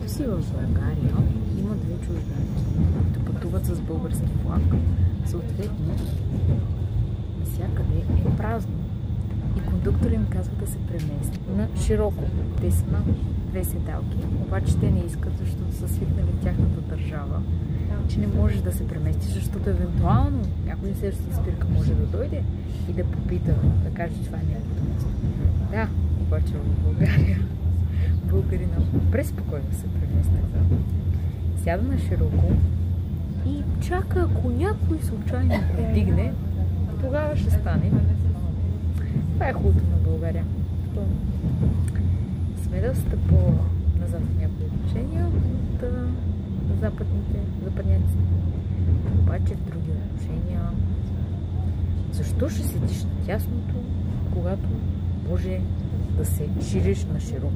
Когато си в България, има две чужденци, които пътуват с български флаг. Съответно, навсякъде е празно. И кондуктор им казва да се премести на широко. Те са на две седалки, обаче те не искат, защото са свикнали в тяхната държава, че не можеш да се преместиш, защото евентуално някой следващата спирка може да дойде и да попита, да каже, че това е неговото място. Да, обаче в България българина преспокойно се премества. Сяда на широко и чака, ако някой случайно придигне, тогава ще стане. Това е хубавото на България. Сме доста по-назад в някои отношения от западняците. Обаче в други отношения, защо ще седиш на тясното, когато може да се шириш на широко?